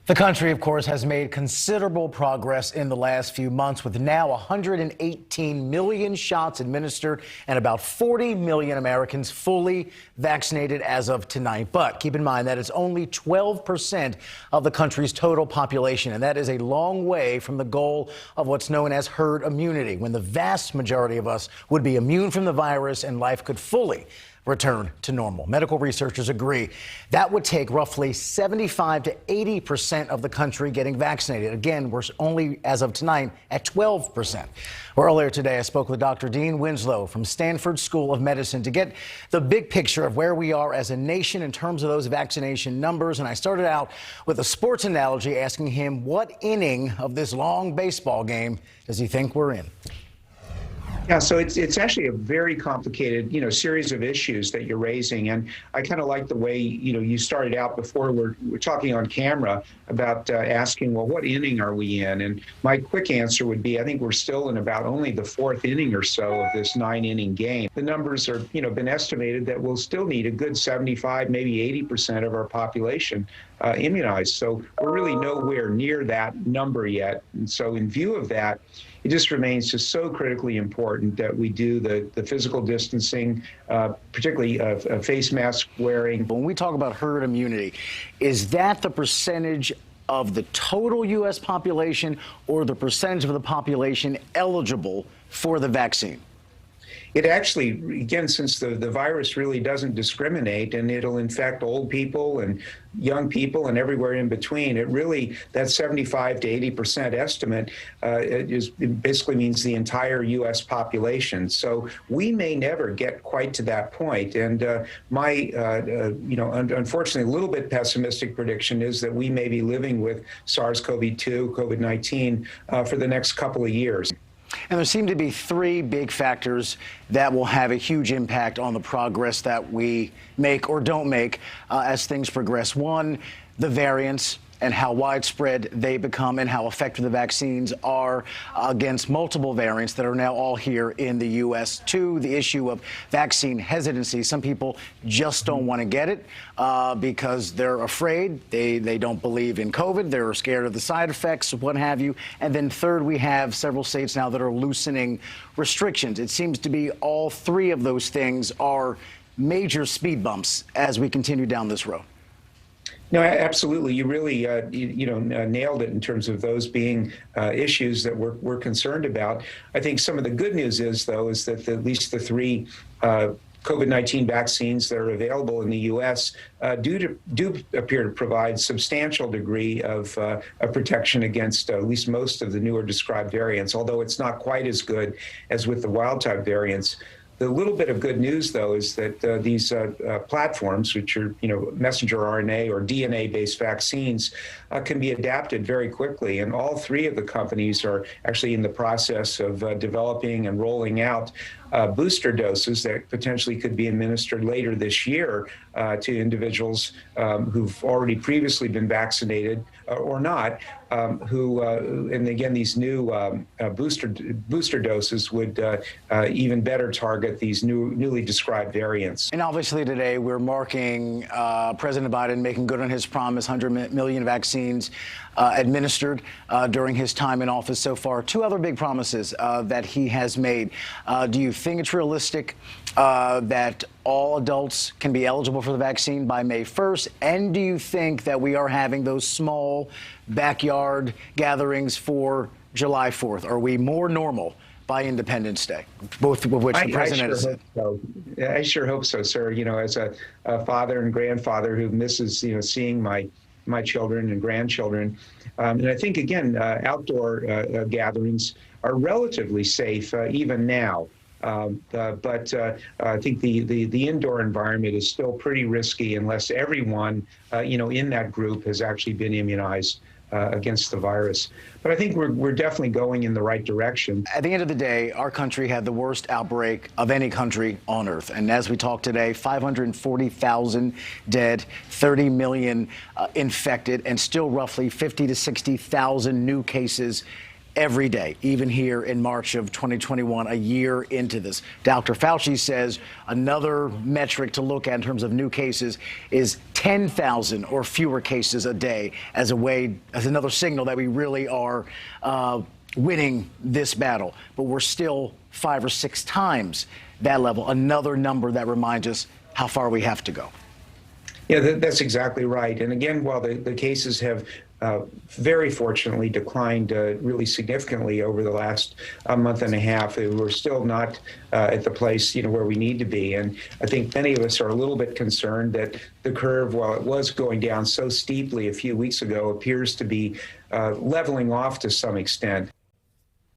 The country, of course, has made considerable progress in the last few months, with now 118 million shots administered and about 40 million Americans fully vaccinated as of tonight. But keep in mind that it's only 12% of the country's total population, and that is a long way from the goal of what's known as herd immunity, when the vast majority of us would be immune from the virus and life could fully return to normal. Medical researchers agree that would take roughly 75 to 80% of the country getting vaccinated. Again, we're only, as of tonight, at 12%. Earlier today, I spoke with Dr. Dean Winslow from Stanford School of Medicine to get the big picture of where we are as a nation in terms of those vaccination numbers. And I started out with a sports analogy, asking him what inning of this long baseball game does he think we're in? Yeah, so it's actually a very complicated, series of issues that you're raising. And I kind of like the way, you started out before we're talking on camera about asking, well, what inning are we in? And my quick answer would be, I think we're still in about only the fourth inning or so of this 9-inning game. The numbers are, been estimated that we'll still need a good 75, maybe 80% of our population immunized. So we're really nowhere near that number yet. And so in view of that, it just remains just so critically important that we do the physical distancing, particularly face mask wearing. When we talk about herd immunity, is that the percentage of the total U.S. population or the percentage of the population eligible for the vaccine? It actually, again, since the virus really doesn't discriminate and it'll infect old people and young people and everywhere in between, it really, that 75 to 80% estimate it basically means the entire U.S. population. So we may never get quite to that point. And my, unfortunately, a little bit pessimistic prediction is that we may be living with SARS-CoV-2, COVID-19 for the next couple of years. And there seem to be three big factors that will have a huge impact on the progress that we make or don't make as things progress. One, the variants and how widespread they become and how effective the vaccines are against multiple variants that are now all here in the U.S. Two, the issue of vaccine hesitancy. Some people just don't want to get it because they're afraid. They don't believe in COVID. They're scared of the side effects, what have you. And then third, we have several states now that are loosening restrictions. It seems to be all three of those things are major speed bumps as we continue down this road. No, absolutely. You really, nailed it in terms of those being issues that we're concerned about. I think some of the good news is, though, is that at least the three COVID-19 vaccines that are available in the U.S. do appear to provide substantial degree of protection against at least most of the newer described variants, although it's not quite as good as with the wild-type variants. The little bit of good news, though, is that these platforms, which are, messenger RNA or DNA-based vaccines, can be adapted very quickly. And all three of the companies are actually in the process of developing and rolling out booster doses that potentially could be administered later this year to individuals who've already previously been vaccinated or not, and again, these new booster doses would even better target these newly described variants. And obviously today we're marking President Biden making good on his promise, 100 million vaccines administered during his time in office so far. Two other big promises that he has made. Do you think it's realistic that all adults can be eligible for the vaccine by May 1st? And do you think that we are having those small backyard gatherings for July 4th? Are we more normal by Independence Day, both of which the president has said? I sure hope so, sir. As a father and grandfather who misses, seeing my children and grandchildren. And I think, again, outdoor gatherings are relatively safe even now. But I think the indoor environment is still pretty risky unless everyone, in that group has actually been immunized against the virus. But I think we're definitely going in the right direction. At the end of the day, our country had the worst outbreak of any country on earth. And as we talk today, 540,000 dead, 30 million infected, and still roughly 50 to 60,000 new cases every day, even here in March of 2021, a year into this. Dr. Fauci says another metric to look at in terms of new cases is 10,000 or fewer cases a day as another signal that we really are winning this battle. But we're still 5 or 6 times that level, another number that reminds us how far we have to go. Yeah, that's exactly right. And again, while the cases have very fortunately declined really significantly over the last month and a half, we're still not at the place where we need to be. And I think many of us are a little bit concerned that the curve, while it was going down so steeply a few weeks ago, appears to be leveling off to some extent.